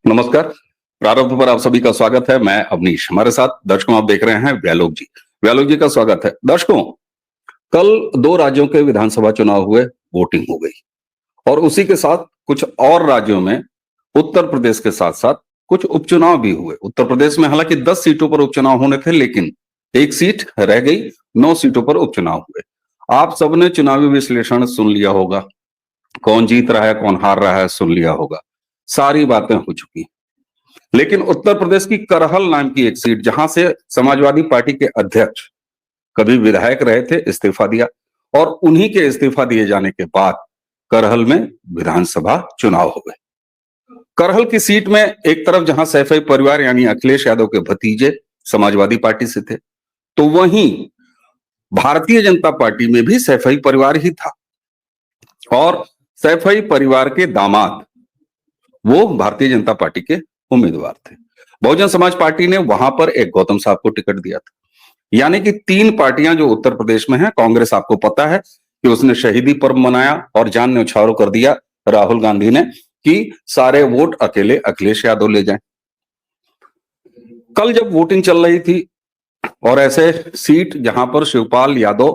नमस्कार। प्रारंभ पर आप सभी का स्वागत है। मैं अवनीश, हमारे साथ दर्शकों आप देख रहे हैं व्यालोक जी। व्यालोक जी का स्वागत है। दर्शकों, कल 2 राज्यों के विधानसभा चुनाव हुए, वोटिंग हो गई और उसी के साथ कुछ और राज्यों में उत्तर प्रदेश के साथ साथ कुछ उपचुनाव भी हुए। उत्तर प्रदेश में हालांकि 10 सीटों पर उपचुनाव होने थे, लेकिन एक सीट रह गई, 9 सीटों पर उपचुनाव हुए। आप सबने चुनावी विश्लेषण सुन लिया होगा, कौन जीत रहा है कौन हार रहा है सुन लिया होगा, सारी बातें हो चुकी। लेकिन उत्तर प्रदेश की करहल नाम की एक सीट, जहां से समाजवादी पार्टी के अध्यक्ष कभी विधायक रहे थे, इस्तीफा दिया और उन्हीं के इस्तीफा दिए जाने के बाद करहल में विधानसभा चुनाव हो गए। करहल की सीट में एक तरफ जहां सैफई परिवार यानी अखिलेश यादव के भतीजे समाजवादी पार्टी से थे, तो वहीं भारतीय जनता पार्टी में भी सैफई परिवार ही था और सैफई परिवार के दामाद वो भारतीय जनता पार्टी के उम्मीदवार थे। बहुजन समाज पार्टी ने वहां पर एक गौतम साहब को टिकट दिया था। यानी कि 3 पार्टियां जो उत्तर प्रदेश में हैं। कांग्रेस आपको पता है कि उसने शहीदी पर्व मनाया और जान न्यौछावर कर दिया राहुल गांधी ने कि सारे वोट अकेले अखिलेश यादव ले जाएं। कल जब वोटिंग चल रही थी और ऐसे सीट जहां पर शिवपाल यादव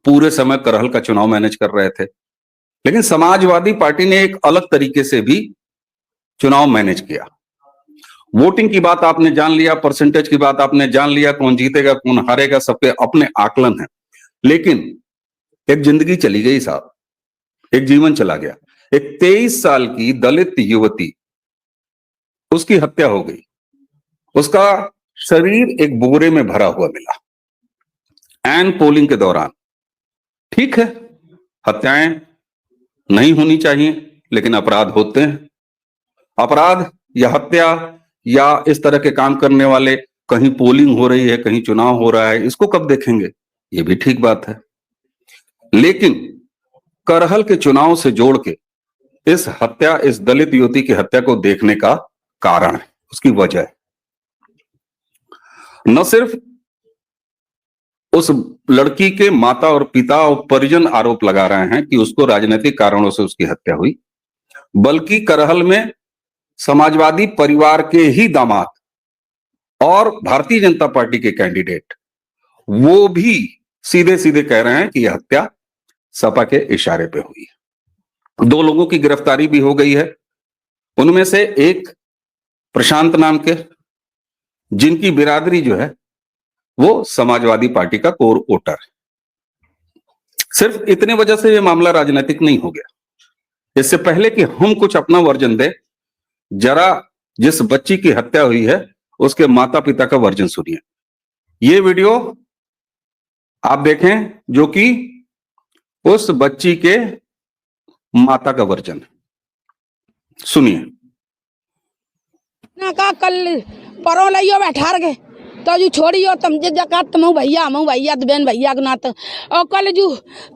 पूरे समय करहल का चुनाव मैनेज कर रहे थे, लेकिन समाजवादी पार्टी ने एक अलग तरीके से भी चुनाव मैनेज किया। वोटिंग की बात आपने जान लिया, परसेंटेज की बात आपने जान लिया, कौन जीतेगा कौन हारेगा सबके अपने आकलन है। लेकिन एक जिंदगी चली गई साहब, एक जीवन चला गया। एक 23 साल की दलित युवती, उसकी हत्या हो गई। उसका शरीर एक बोरे में भरा हुआ मिला एन पोलिंग के दौरान। ठीक है, हत्याएं नहीं होनी चाहिए, लेकिन अपराध होते हैं। अपराध या हत्या या इस तरह के काम करने वाले, कहीं पोलिंग हो रही है कहीं चुनाव हो रहा है, इसको कब देखेंगे? ये भी ठीक बात है। लेकिन करहल के चुनाव से जोड़ के इस हत्या, इस दलित युवती की हत्या को देखने का कारण है, उसकी वजह है। न सिर्फ उस लड़की के माता और पिता और परिजन आरोप लगा रहे हैं कि उसको राजनीतिक कारणों से उसकी हत्या हुई, बल्कि करहल में समाजवादी परिवार के ही दामाद और भारतीय जनता पार्टी के कैंडिडेट वो भी सीधे सीधे कह रहे हैं कि यह हत्या सपा के इशारे पे हुई है। 2 लोगों की गिरफ्तारी भी हो गई है। उनमें से एक प्रशांत नाम के, जिनकी बिरादरी जो है वो समाजवादी पार्टी का कोर वोटर है। सिर्फ इतने वजह से यह मामला राजनीतिक नहीं हो गया। इससे पहले कि हम कुछ अपना वर्जन दें, जरा जिस बच्ची की हत्या हुई है उसके माता पिता का वर्जन सुनिए। ये वीडियो आप देखें जो कि उस बच्ची के माता का वर्जन है, सुनिए। ना का कल परो लियो बैठार के तो जो छोड़ियो तम जे जका तुम भैया तो बहन भैया के नात और कल जो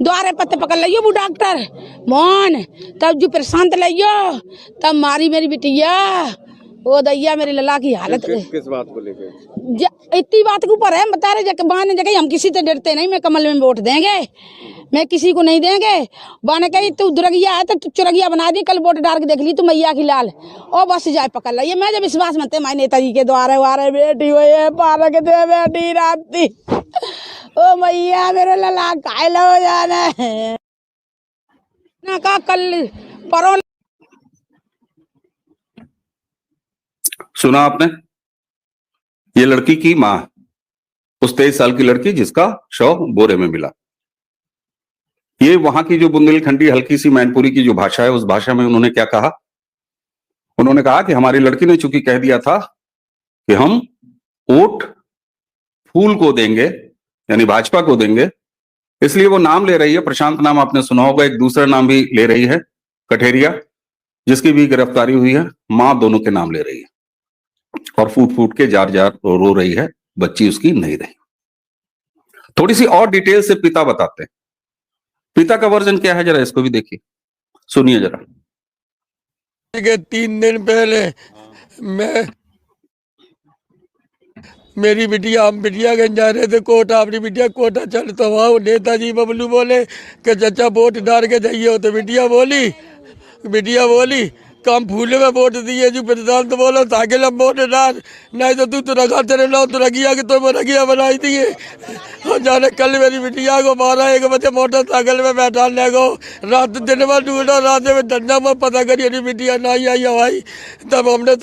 द्वारे पत्ते पकड़ लियो वो डॉक्टर मोहन, तब जो प्रशांत लियो तब मारी मेरी बिटिया। ओ दैया मेरी लला की हालत किस बात को लेकर? इतनी बात के ऊपर है, बता रहे जगह हम किसी से डरते नहीं, मैं कमल में वोट देंगे, मैं किसी को नहीं देंगे। बाने कही तू दुरगिया है तो चुरगिया बना दी, कल वोट डाल के देख ली तू मैया की लाल और बस जाए पकड़ ली। मैं जब विश्वास मनते माय नेताजी के द्वारे वारे बेटी हो पारक दे बेटी राती ओ मैया मेरे लला घायल हो जाना है ना का कल परो। सुना आपने? ये लड़की की मां, उस 23 साल की लड़की जिसका शव बोरे में मिला। ये वहां की जो बुंदेलखंडी हल्की सी मैनपुरी की जो भाषा है, उस भाषा में उन्होंने क्या कहा? उन्होंने कहा कि हमारी लड़की ने चूंकि कह दिया था कि हम वोट फूल को देंगे, यानी भाजपा को देंगे, इसलिए वो नाम ले रही है। प्रशांत नाम आपने सुना होगा, एक दूसरा नाम भी ले रही है कठेरिया, जिसकी भी गिरफ्तारी हुई है। मां दोनों के नाम ले रही है और फूट फूट के जार जार रो रही है, बच्ची उसकी नहीं रही। थोड़ी सी और डिटेल से पिता बताते हैं। पिता का वर्जन क्या है, जरा इसको भी देखिए, सुनिए जरा। 3 दिन पहले मैं मेरी बिटिया, हम बिटियागंज जा रहे थे कोटा, अपनी बिटिया कोटा चल तो वहाँ नेताजी बबलू बोले कि चाचा वोट डाल के जाइए। तो बिटिया बोली काम फूले में वोट दिए जो प्रधान तो बोलो साइकिल में वोट डाल, नहीं तो तू तो रखा तेरे नाम तो रखिया कि तो रखिया बनाई दिए। और जाने कल मेरी बिटिया को 12-1 बजे मोटरसाइकिल में बैठा ले गो, रात दिन में ढूंढो, रात में डंडा में पता करिए नहीं बिटिया नहीं आई हवाई। तब हमने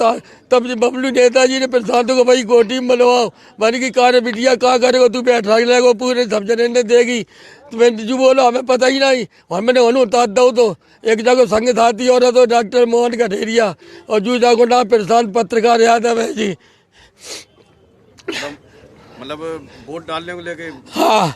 तब बबलू नेताजी ने प्रशांत को भाई कोठी में बनवाओ, बनी की कार बिटिया कहाँ करेगा तू बैठा ले गो, पूरे सब जने देगी। तो मैं जो बोला हमें पता ही नहीं, हमने उतार दो तो एक जगह संग साथी और तो डॉक्टर मोहन कठेरिया और जो जागो नाम प्रशांत पत्रकार यादव है जी। मतलब वोट डालने को लेके हाँ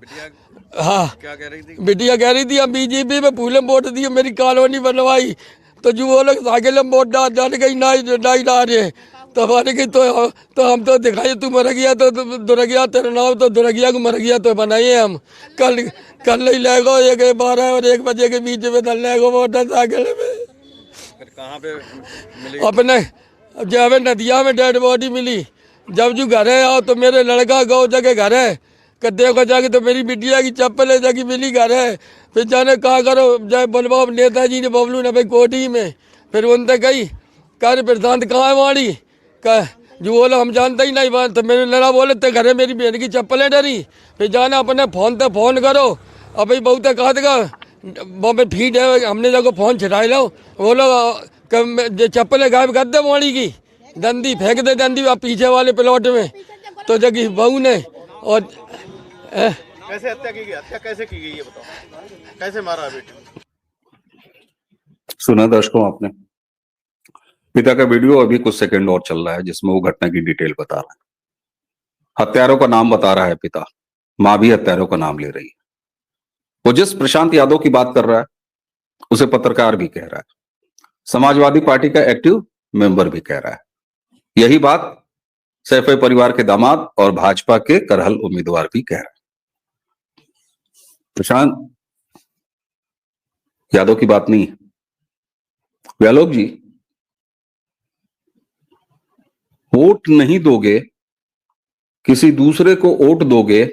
बिटिया हाँ, क्या कह रही थी? बिटिया कह रही थी हम बीजेपी में फूले वोट दिए, मेरी कॉलोनी बनवाई। तो जो वो लोग साइकिल में वोट डालने कहीं नहीं डाल रहे, तो हमारे की तो हम तो दिखाई तू मर गया तो दुरगिया तेरा नाम तो दुरगिया को मर गया तो बनाइए हम। कल ही ले गो 12 और 1 बजे के बीच में डल ले गो मोटरसाइकिल में। फिर कहाँ पे मिली? अपने जब नदिया में डेड बॉडी मिली, जब जो घर है आओ तो मेरे लड़का गौ जगह घर है, कद्दे को जाके तो मेरी बिटिया की चप्पल है जाके मिली घर है। फिर जाने कहा करो जय बलबाब नेताजी ने बबलू ने भाई कोठी में, फिर उनसे कही कह प्रशांत कहाँ है वाड़ी कह, जो बोला हम जानते ही नहीं बात। तो मेरे लड़ा बोले तो घर है मेरी बहन की चप्पलें डरी। फिर जाने अपने फोन करो, अब भाई बहुत कहा देगा बॉम्बे फीड है, हमने जगह फोन छिटाई लो, वो लोग चप्पलें गायब कर दे वाड़ी की, डंडी फेंक दे, डंडी आप पीछे वाले प्लॉट में। तो जगह बहू ने और कैसे हत्या की गई? हत्या कैसे की गई ये बताओ, कैसे मारा बेटी? सुना दर्शकों आपने, पिता का वीडियो अभी कुछ सेकंड और चल रहा है जिसमें वो घटना की डिटेल बता रहा है, हत्यारों का नाम बता रहा है पिता, मां भी हत्यारों का नाम ले रही है। वो जिस प्रशांत यादव की बात कर रहा है उसे पत्रकार भी कह रहा है, समाजवादी पार्टी का एक्टिव मेंबर भी कह रहा है। यही बात सैफई परिवार के दामाद और भाजपा के करहल उम्मीदवार भी कह रहे हैं। प्रशांत यादव की बात नहीं है व्यालोक जी, वोट नहीं दोगे, किसी दूसरे को वोट दोगे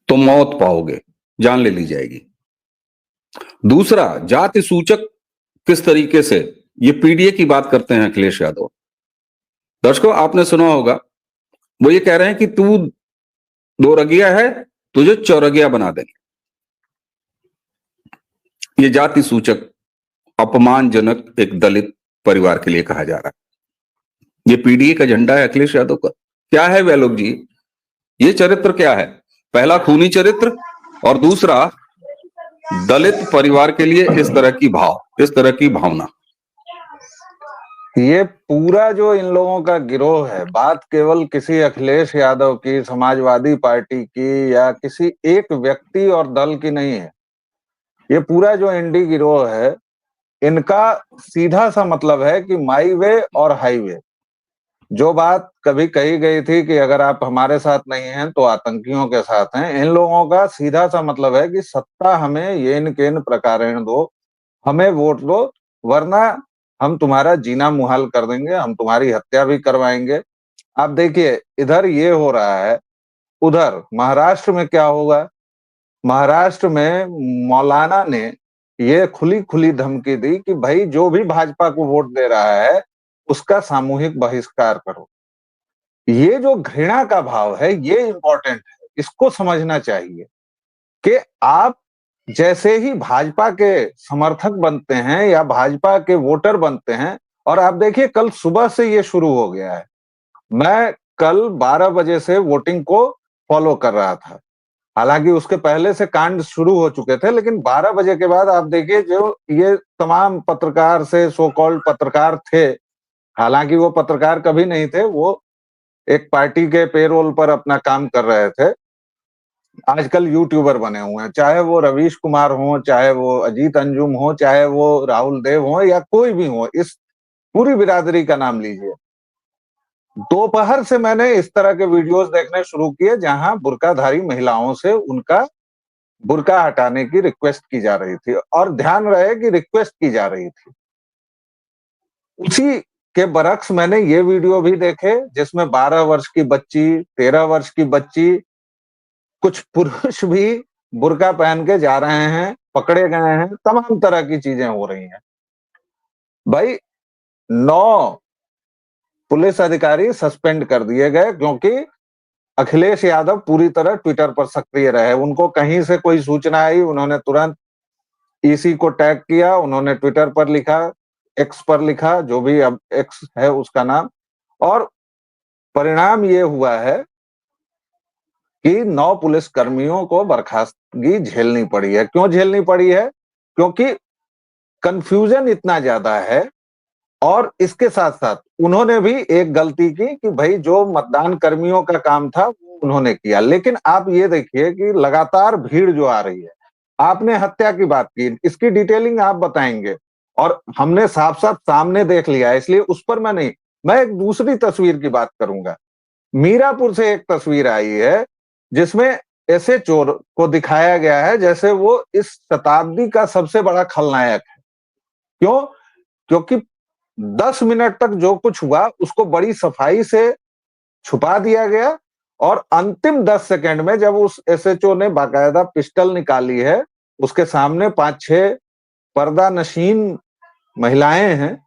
तो मौत पाओगे, जान ले ली जाएगी। दूसरा, जाति सूचक किस तरीके से ये पीडीए की बात करते हैं अखिलेश यादव। दर्शकों आपने सुना होगा, वो ये कह रहे हैं कि तू 2 रगिया है, तुझे 4 रगिया बना देंगे। ये जाति सूचक अपमानजनक एक दलित परिवार के लिए कहा जा रहा है। ये पीडीए का झंडा है अखिलेश यादव का। क्या है व्यालोक जी, ये चरित्र क्या है? पहला खूनी चरित्र और दूसरा दलित परिवार के लिए इस तरह की भावना। ये पूरा जो इन लोगों का गिरोह है, बात केवल किसी अखिलेश यादव की, समाजवादी पार्टी की या किसी एक व्यक्ति और दल की नहीं है। ये पूरा जो इंडी गिरोह है, इनका सीधा सा मतलब है कि माई वे और हाईवे। जो बात कभी कही गई थी कि अगर आप हमारे साथ नहीं हैं तो आतंकियों के साथ हैं, इन लोगों का सीधा सा मतलब है कि सत्ता हमें येन केन प्रकारेण दो, हमें वोट दो, वरना हम तुम्हारा जीना मुहाल कर देंगे, हम तुम्हारी हत्या भी करवाएंगे। आप देखिए इधर ये हो रहा है, उधर महाराष्ट्र में क्या होगा। महाराष्ट्र में मौलाना ने ये खुली धमकी दी कि भाई जो भी भाजपा को वोट दे रहा है उसका सामूहिक बहिष्कार करो। ये जो घृणा का भाव है ये इंपॉर्टेंट है, इसको समझना चाहिए कि आप जैसे ही भाजपा के समर्थक बनते हैं या भाजपा के वोटर बनते हैं, और आप देखिए कल सुबह से ये शुरू हो गया है। मैं कल 12 बजे से वोटिंग को फॉलो कर रहा था, हालांकि उसके पहले से कांड शुरू हो चुके थे, लेकिन 12 बजे के बाद आप देखिए जो ये तमाम पत्रकार से सो कॉल्ड पत्रकार थे, हालांकि वो पत्रकार कभी नहीं थे, वो एक पार्टी के पेरोल पर अपना काम कर रहे थे, आजकल यूट्यूबर बने हुए हैं, चाहे वो रवीश कुमार हो, चाहे वो अजीत अंजुम हो, चाहे वो राहुल देव हो या कोई भी हो, इस पूरी बिरादरी का नाम लीजिए। दोपहर से मैंने इस तरह के वीडियोस देखने शुरू किए जहां बुर्काधारी महिलाओं से उनका बुर्का हटाने की रिक्वेस्ट की जा रही थी, और ध्यान रहे कि रिक्वेस्ट की जा रही थी। उसी के बरक्स मैंने ये वीडियो भी देखे जिसमें 12 वर्ष की बच्ची, 13 वर्ष की बच्ची, कुछ पुरुष भी बुर्का पहन के जा रहे हैं, पकड़े गए हैं, तमाम तरह की चीजें हो रही हैं। भाई 9 पुलिस अधिकारी सस्पेंड कर दिए गए क्योंकि अखिलेश यादव पूरी तरह ट्विटर पर सक्रिय रहे। उनको कहीं से कोई सूचना आई, उन्होंने तुरंत ईसी को टैग किया, उन्होंने ट्विटर पर लिखा, एक्स पर लिखा, जो भी अब एक्स है उसका नाम, और परिणाम ये हुआ है कि 9 पुलिस कर्मियों को बर्खास्तगी झेलनी पड़ी है। क्यों झेलनी पड़ी है? क्योंकि कंफ्यूजन इतना ज्यादा है, और इसके साथ साथ उन्होंने भी एक गलती की कि भाई जो मतदान कर्मियों का काम था वो उन्होंने किया। लेकिन आप ये देखिए कि लगातार भीड़ जो आ रही है, आपने हत्या की बात की, इसकी डिटेलिंग आप बताएंगे और हमने साफ साफ सामने देख लिया है, इसलिए उस पर मैं एक दूसरी तस्वीर की बात करूंगा। मीरापुर से एक तस्वीर आई है जिसमें ऐसे चोर को दिखाया गया है जैसे वो इस शताब्दी का सबसे बड़ा खलनायक है। क्यों? क्योंकि 10 मिनट तक जो कुछ हुआ उसको बड़ी सफाई से छुपा दिया गया, और अंतिम 10 सेकंड में जब उस एसएचओ ने बाकायदा पिस्टल निकाली है, उसके सामने 5-6 पर्दा नशीन महिलाएं हैं,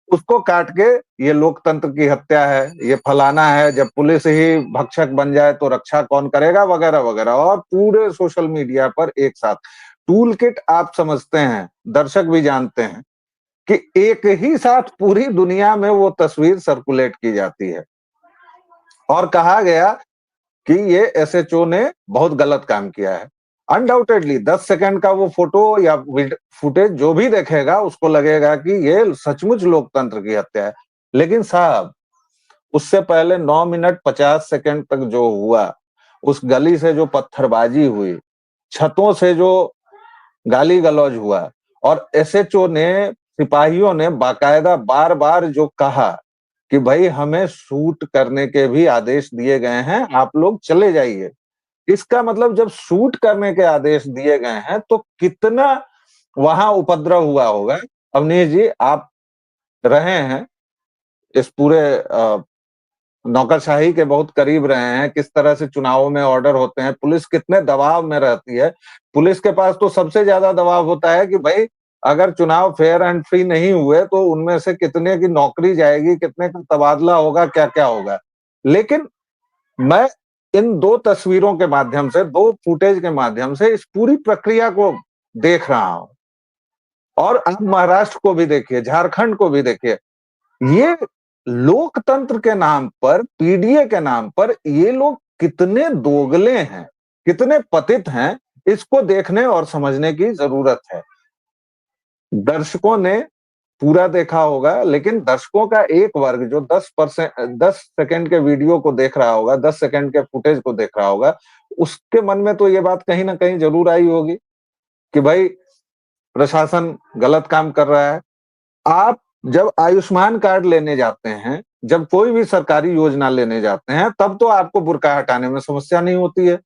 उसको काट के ये लोकतंत्र की हत्या है, ये फलाना है, जब पुलिस ही भक्षक बन जाए तो रक्षा कौन करेगा, वगैरह वगैरह, और पूरे सोशल मीडिया पर एक साथ टूल किट। आप समझते हैं, दर्शक भी जानते हैं कि एक ही साथ पूरी दुनिया में वो तस्वीर सर्कुलेट की जाती है और कहा गया कि ये एसएचओ ने बहुत गलत काम किया है। अनडाउटेडली 10 सेकंड का वो फोटो या फुटेज जो भी देखेगा उसको लगेगा कि ये सचमुच लोकतंत्र की हत्या है। लेकिन साहब, उससे पहले 9 मिनट 50 सेकंड तक जो हुआ, उस गली से जो पत्थरबाजी हुई, छतों से जो गाली गलौज हुआ, और एसएचओ ने, सिपाहियों ने बाकायदा बार बार जो कहा कि भाई हमें शूट करने के भी आदेश दिए गए हैं, आप लोग चले जाइए। इसका मतलब जब शूट करने के आदेश दिए गए हैं तो कितना वहां उपद्रव हुआ होगा। अवनीश जी, आप रहे हैं इस पूरे नौकरशाही के बहुत करीब रहे हैं, किस तरह से चुनावों में ऑर्डर होते हैं, पुलिस कितने दबाव में रहती है। पुलिस के पास तो सबसे ज्यादा दबाव होता है कि भाई अगर चुनाव फेयर एंड फ्री नहीं हुए तो उनमें से कितने की नौकरी जाएगी, कितने का तबादला होगा, क्या क्या होगा। लेकिन मैं इन 2 तस्वीरों के माध्यम से, 2 फुटेज के माध्यम से इस पूरी प्रक्रिया को देख रहा हूं। और आप महाराष्ट्र को भी देखिए, झारखंड को भी देखिए, ये लोकतंत्र के नाम पर, पीडीए के नाम पर ये लोग कितने दोगले हैं, कितने पतित हैं, इसको देखने और समझने की जरूरत है। दर्शकों ने पूरा देखा होगा, लेकिन दर्शकों का एक वर्ग जो 10 सेकंड के वीडियो को देख रहा होगा, 10 सेकंड के फुटेज को देख रहा होगा, उसके मन में तो ये बात कहीं ना कहीं जरूर आई होगी कि भाई प्रशासन गलत काम कर रहा है। आप जब आयुष्मान कार्ड लेने जाते हैं, जब कोई भी सरकारी योजना लेने जाते हैं, तब तो आपको बुर्का हटाने में समस्या नहीं होती है।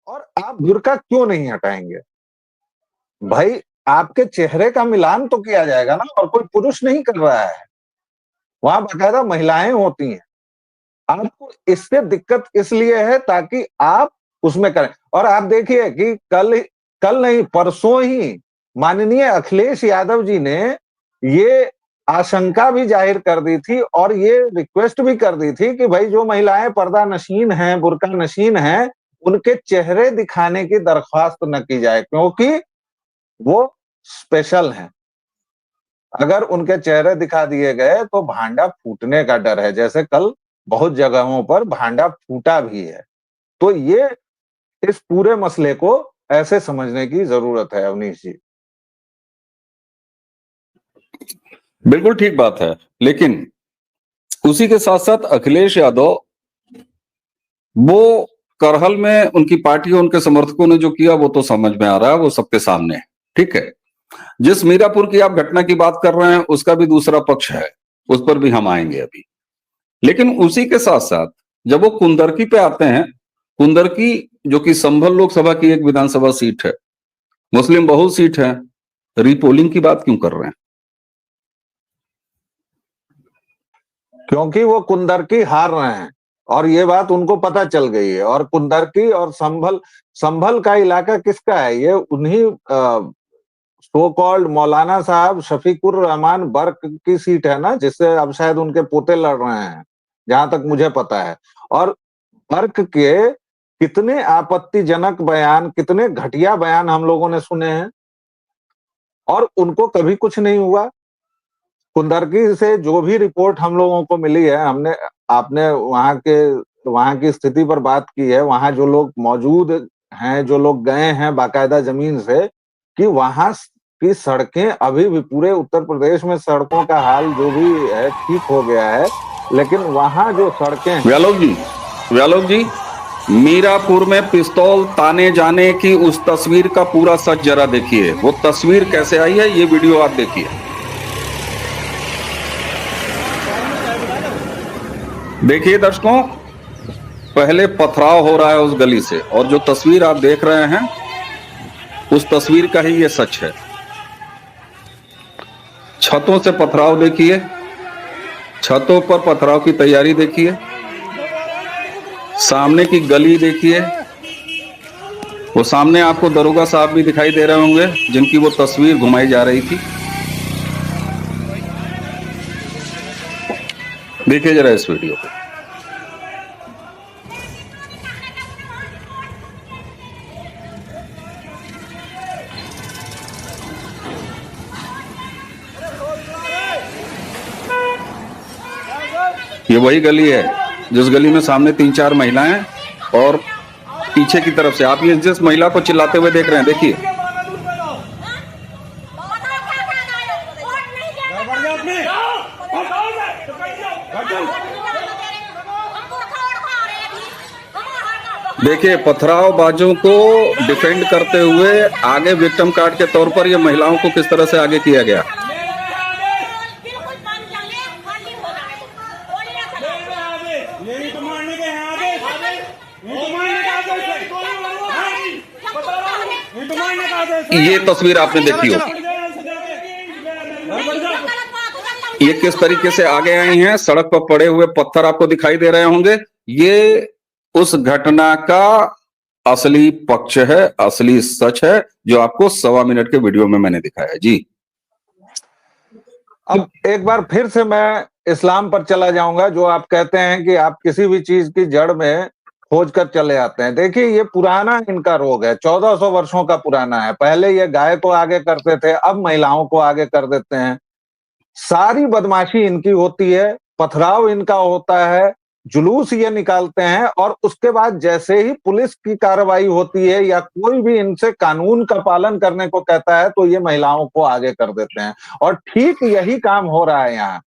और आप बुर्का क्यों नहीं हटाएंगे? भाई आपके चेहरे का मिलान तो किया जाएगा ना, और कोई पुरुष नहीं कर रहा है, वहां बाकायदा महिलाएं होती हैं। आपको इससे दिक्कत इसलिए है ताकि आप उसमें करें। और आप देखिए कि कल नहीं, परसों ही माननीय अखिलेश यादव जी ने ये आशंका भी जाहिर कर दी थी और ये रिक्वेस्ट भी कर दी थी कि भाई जो महिलाएं पर्दा नशीन हैं, बुर्का नशीन हैं, उनके चेहरे दिखाने की दरख्वास्त न की जाए, क्योंकि वो स्पेशल हैं। अगर उनके चेहरे दिखा दिए गए तो भांडा फूटने का डर है, जैसे कल बहुत जगहों पर भांडा फूटा भी है। तो ये इस पूरे मसले को ऐसे समझने की जरूरत है अवनीश जी। बिल्कुल ठीक बात है, लेकिन उसी के साथ साथ अखिलेश यादव, वो करहल में उनकी पार्टी और उनके समर्थकों ने जो किया वो तो समझ में आ रहा है, वो सबके सामने है, ठीक है। जिस मीरापुर की आप घटना की बात कर रहे हैं उसका भी दूसरा पक्ष है, उस पर भी हम आएंगे अभी। लेकिन उसी के साथ साथ जब वो कुंदरकी पे आते हैं, कुंदरकी जो कि संभल लोकसभा की एक विधानसभा सीट है, मुस्लिम बहुल सीट है, रीपोलिंग की बात क्यों कर रहे हैं? क्योंकि वो कुंदरकी हार रहे हैं और ये बात उनको पता चल गई है। और कुंदरकी और संभल का इलाका किसका है? ये उन्हीं सो कॉल्ड मौलाना साहब शफीकुर रहमान बर्क की सीट है ना, जिससे अब शायद उनके पोते लड़ रहे हैं, जहां तक मुझे पता है। और बर्क के कितने आपत्तिजनक बयान, कितने घटिया बयान हम लोगों ने सुने हैं, और उनको कभी कुछ नहीं हुआ। कुंदरकी से जो भी रिपोर्ट हम लोगों को मिली है, आपने वहां की स्थिति पर बात की है, वहां जो लोग मौजूद हैं, जो लोग गए हैं बाकायदा जमीन से, कि वहां की सड़कें अभी भी, पूरे उत्तर प्रदेश में सड़कों का हाल जो भी है ठीक हो गया है, लेकिन वहां जो सड़कें। व्यालोक जी, मीरापुर में पिस्तौल ताने जाने की उस तस्वीर का पूरा सच जरा देखिए। वो तस्वीर कैसे आई है, ये वीडियो आप देखिए। देखिए दर्शकों, पहले पथराव हो रहा है उस गली से, और जो तस्वीर आप देख रहे हैं उस तस्वीर का ही ये सच है। छतों से पथराव देखिए, छतों पर पथराव की तैयारी देखिए, सामने की गली देखिए। वो सामने आपको दरोगा साहब भी दिखाई दे रहे होंगे, जिनकी वो तस्वीर घुमाई जा रही थी। देखिए जरा इस वीडियो को। ये वही गली है जिस गली में सामने 3-4 महिलाएं और पीछे की तरफ से आप ये जिस महिला को चिल्लाते हुए देख रहे हैं, देखिए। देखिए, पथरावबाजों को डिफेंड करते हुए आगे विक्टिम कार्ड के तौर पर ये महिलाओं को किस तरह से आगे किया गया। ये तस्वीर आपने देखी होगी, ये किस तरीके से आगे आई हैं। सड़क पर पड़े हुए पत्थर आपको दिखाई दे रहे होंगे। ये उस घटना का असली पक्ष है, असली सच है, जो आपको 1.25 मिनट के वीडियो में मैंने दिखाया। जी, अब एक बार फिर से मैं इस्लाम पर चला जाऊंगा, जो आप कहते हैं कि आप किसी भी चीज की जड़ में खोज कर चले आते हैं। देखिए, ये पुराना इनका रोग है, 1400 वर्षों का पुराना है। पहले ये गाय को आगे करते थे, अब महिलाओं को आगे कर देते हैं। सारी बदमाशी इनकी होती है, पथराव इनका होता है, जुलूस ये निकालते हैं, और उसके बाद जैसे ही पुलिस की कार्रवाई होती है या कोई भी इनसे कानून का पालन करने को कहता है, तो ये महिलाओं को आगे कर देते हैं। और ठीक यही काम हो रहा है यहाँ।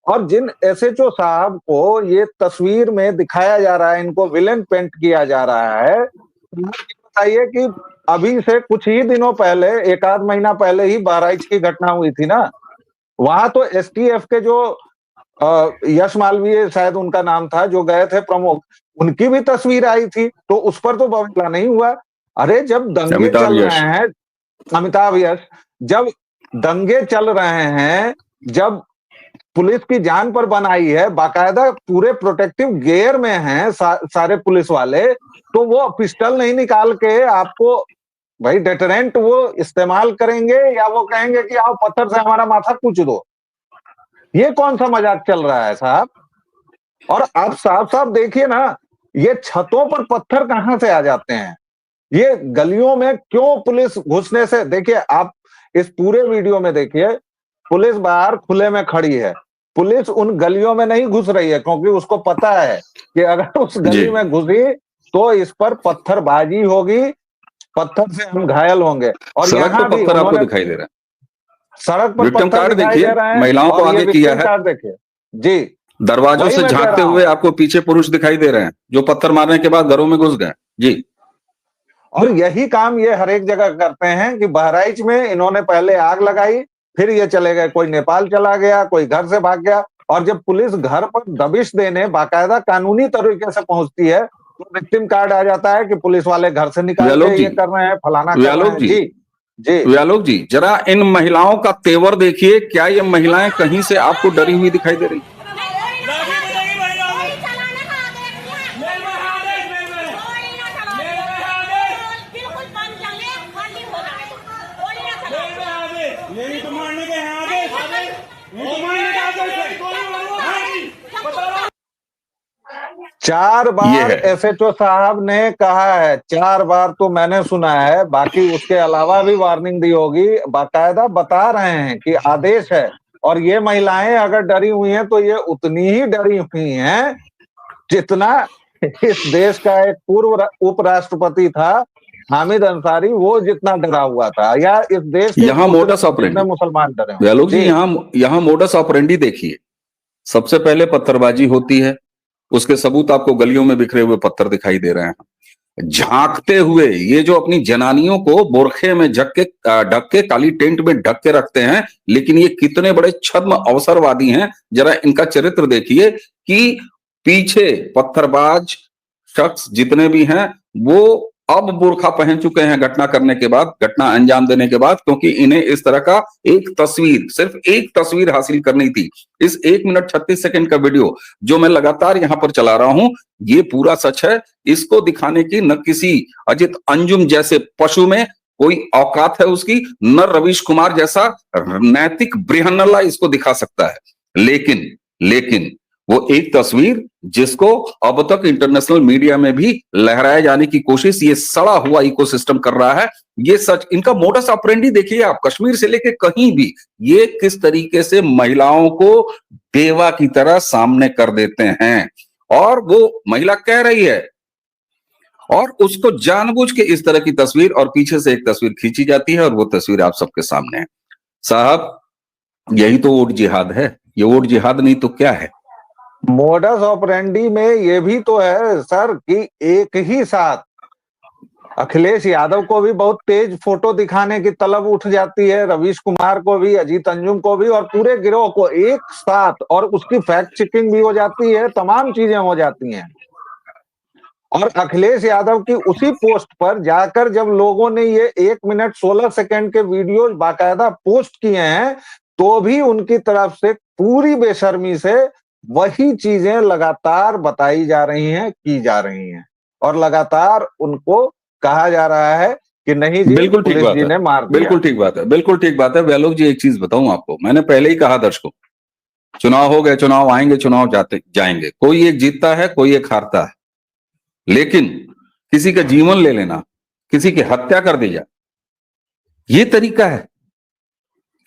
और जिन एसएचओ साहब को ये तस्वीर में दिखाया जा रहा है, इनको विलेन पेंट किया जा रहा है, बताइए कि अभी से कुछ ही दिनों पहले, 1 महीना पहले ही बहराइच की घटना हुई थी ना, वहां तो एसटीएफ के जो यश मालवीय शायद उनका नाम था, जो गए थे प्रमुख, उनकी भी तस्वीर आई थी, तो उस पर तो बवाल नहीं हुआ। अरे जब दंगे चल रहे हैं, अमिताभ यश, जब दंगे चल रहे हैं, जब पुलिस की जान पर बनाई है, बाकायदा पूरे प्रोटेक्टिव गियर में हैं सारे पुलिस वाले, तो वो पिस्टल नहीं निकाल के आपको भाई डेटरेंट वो इस्तेमाल करेंगे, या वो कहेंगे कि आओ पत्थर से हमारा माथा कूच दो। ये कौन सा मजाक चल रहा है साहब? और आप साफ देखिए ना, ये छतों पर पत्थर कहां से आ जाते हैं, ये गलियों में क्यों पुलिस घुसने से। देखिए, आप इस पूरे वीडियो में देखिए, पुलिस बाहर खुले में खड़ी है, पुलिस उन गलियों में नहीं घुस रही है, क्योंकि उसको पता है कि अगर उस गली में घुसी तो इस पर पत्थरबाजी होगी, पत्थर से हम घायल होंगे। और यहाँ भी पत्थर आपको दिखाई दे रहा है, सड़क पर विक्टिम कार्ड देखिए, महिलाओं को आगे किया है। देखिए जी, दरवाजों से झांकते हुए आपको पीछे पुरुष दिखाई दे रहे हैं, जो पत्थर मारने के बाद घरों में घुस गए। जी, और यही काम ये हर एक जगह करते हैं कि बहराइच में इन्होंने पहले आग लगाई, फिर ये चले गए, कोई नेपाल चला गया, कोई घर से भाग गया, और जब पुलिस घर पर दबिश देने बाकायदा कानूनी तरीके से पहुंचती है, तो विक्टिम कार्ड आ जाता है कि पुलिस वाले घर से निकाल के ये कर रहे हैं, फलाना कर रहे हैं। जी जी, व्यालोक जी, जरा इन महिलाओं का तेवर देखिए। क्या ये महिलाएं कहीं से आपको डरी हुई दिखाई दे रही? 4 ये बार है। एसएचओ साहब ने कहा है, 4 बार तो मैंने सुना है, बाकी उसके अलावा भी वार्निंग दी होगी। बाकायदा बता रहे हैं कि आदेश है, और ये महिलाएं अगर डरी हुई हैं तो ये उतनी ही डरी हुई हैं जितना इस देश का एक पूर्व उपराष्ट्रपति था हामिद अंसारी, वो जितना डरा हुआ था, या इस देश के यहाँ दूसरे मोडस ऑपरेंडी, जितने मुसलमान डरे हुए। व्यालोक जी, यहाँ मोडस ऑपरेंडी देखिए। सबसे पहले पत्थरबाजी होती है, उसके सबूत आपको गलियों में बिखरे हुए पत्थर दिखाई दे रहे हैं। झांकते हुए ये जो अपनी जनानियों को बोरखे में ढक के काली टेंट में ढक के रखते हैं, लेकिन ये कितने बड़े छद्म अवसरवादी हैं। जरा इनका चरित्र देखिए कि पीछे पत्थरबाज शख्स जितने भी हैं वो अब बुर्खा पहन चुके हैं घटना करने के बाद, घटना अंजाम देने के बाद, क्योंकि इन्हें इस तरह का एक तस्वीर, सिर्फ एक तस्वीर हासिल करनी थी। इस 1 मिनट 36 सेकंड का वीडियो जो मैं लगातार यहां पर चला रहा हूं, ये पूरा सच है। इसको दिखाने की न किसी अजित अंजुम जैसे पशु में कोई औकात है उसकी, न रवीश कुमार जैसा नैतिक बृहन्नला इसको दिखा सकता है। लेकिन वो एक तस्वीर जिसको अब तक इंटरनेशनल मीडिया में भी लहराए जाने की कोशिश ये सड़ा हुआ इकोसिस्टम कर रहा है। ये सच, इनका मोडस ऑपरेंडी देखिए आप, कश्मीर से लेके कहीं भी ये किस तरीके से महिलाओं को बेवा की तरह सामने कर देते हैं। और वो महिला कह रही है और उसको जानबूझ के इस तरह की तस्वीर और पीछे से एक तस्वीर खींची जाती है, और वो तस्वीर आप सबके सामने है। साहब, यही तो वोट जिहाद है। ये वोट जिहाद नहीं तो क्या है? मोडस ऑपरेंडी में ये भी तो है सर कि एक ही साथ अखिलेश यादव को भी बहुत तेज फोटो दिखाने की तलब उठ जाती है, रवीश कुमार को भी, अजीत अंजुम को भी, और पूरे गिरोह को एक साथ, और उसकी फैक्ट चेकिंग भी हो जाती है, तमाम चीजें हो जाती हैं। और अखिलेश यादव की उसी पोस्ट पर जाकर जब लोगों ने ये 1 मिनट 16 सेकंड के वीडियो बाकायदा पोस्ट किए हैं, तो भी उनकी तरफ से पूरी बेशर्मी से वही चीजें लगातार बताई जा रही हैं, की जा रही हैं, और लगातार उनको कहा जा रहा है कि नहीं जी, बिल्कुल ठीक पुलिस बात जी है, ने मार दिया। बिल्कुल ठीक बात है, बिल्कुल ठीक बात है। व्यालोक जी, एक चीज बताऊं आपको, मैंने पहले ही कहा दर्शकों, चुनाव हो गए, चुनाव आएंगे, चुनाव जाते जाएंगे, कोई एक जीतता है, कोई एक हारता है, लेकिन किसी का जीवन ले लेना, किसी की हत्या कर दी जाए, ये तरीका है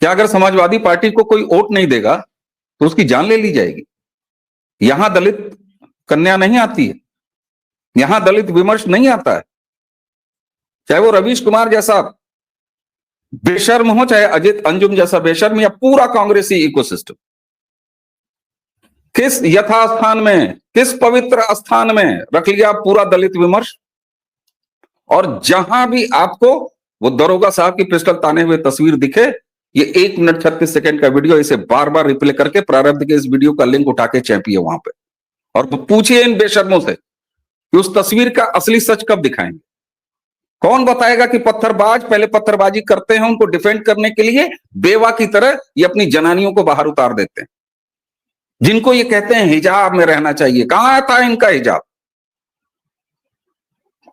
क्या? अगर समाजवादी पार्टी को कोई वोट नहीं देगा तो उसकी जान ले ली जाएगी। यहां दलित कन्या नहीं आती है, यहां दलित विमर्श नहीं आता है, चाहे वो रवीश कुमार जैसा बेशर्म हो, चाहे अजित अंजुम जैसा बेशर्म, या पूरा कांग्रेसी इकोसिस्टम। किस यथास्थान में, किस पवित्र स्थान में रख लिया पूरा दलित विमर्श। और जहां भी आपको वो दरोगा साहब की पिस्टल ताने हुए तस्वीर दिखे, ये 1 मिनट 36 सेकंड का वीडियो, इसे बार बार रिप्ले करके प्रारंभ के इस वीडियो का लिंक उठा के चैंपिए वहां पे, और पूछिए इन बेशर्मों से कि उस तस्वीर का असली सच कब दिखाएंगे। कौन बताएगा कि पत्थरबाज पहले पत्थरबाजी करते हैं, उनको डिफेंड करने के लिए बेवा की तरह ये अपनी जनानियों को बाहर उतार देते हैं, जिनको ये कहते हैं हिजाब में रहना चाहिए। कहां आता है इनका हिजाब?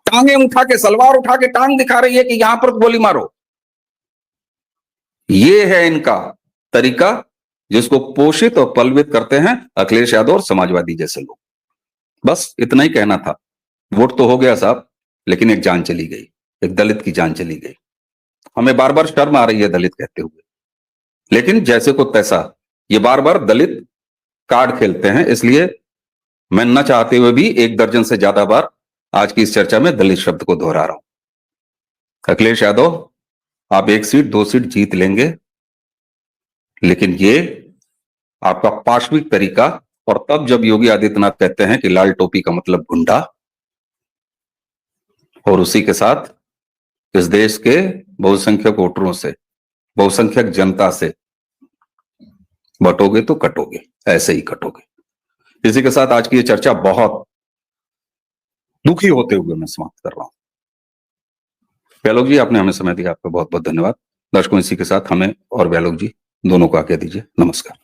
टांगे उठा के, सलवार उठा के टांग दिखा रही है कि यहां पर गोली मारो। ये है इनका तरीका, जिसको पोषित और पलवित करते हैं अखिलेश यादव और समाजवादी जैसे लोग। बस इतना ही कहना था। वोट तो हो गया साहब, लेकिन एक जान चली गई, एक दलित की जान चली गई। हमें बार बार शर्म आ रही है दलित कहते हुए, लेकिन जैसे को तैसा ये बार बार दलित कार्ड खेलते हैं। इसलिए मैं न चाहते हुए भी 1 दर्जन से ज्यादा बार आज की इस चर्चा में दलित शब्द को दोहरा रहा हूं। अखिलेश यादव, आप 1 सीट 2 सीट जीत लेंगे, लेकिन ये आपका पाशविक तरीका, और तब जब योगी आदित्यनाथ कहते हैं कि लाल टोपी का मतलब गुंडा, और उसी के साथ इस देश के बहुसंख्यक वोटरों से, बहुसंख्यक जनता से बटोगे तो कटोगे, ऐसे ही कटोगे। इसी के साथ आज की ये चर्चा बहुत दुखी होते हुए मैं समाप्त कर रहा हूं। व्यालोक जी, आपने हमें समय दिया, आपका बहुत बहुत धन्यवाद। दर्शकों, इसी के साथ हमें और व्यालोक जी दोनों को आज्ञा दीजिए। नमस्कार।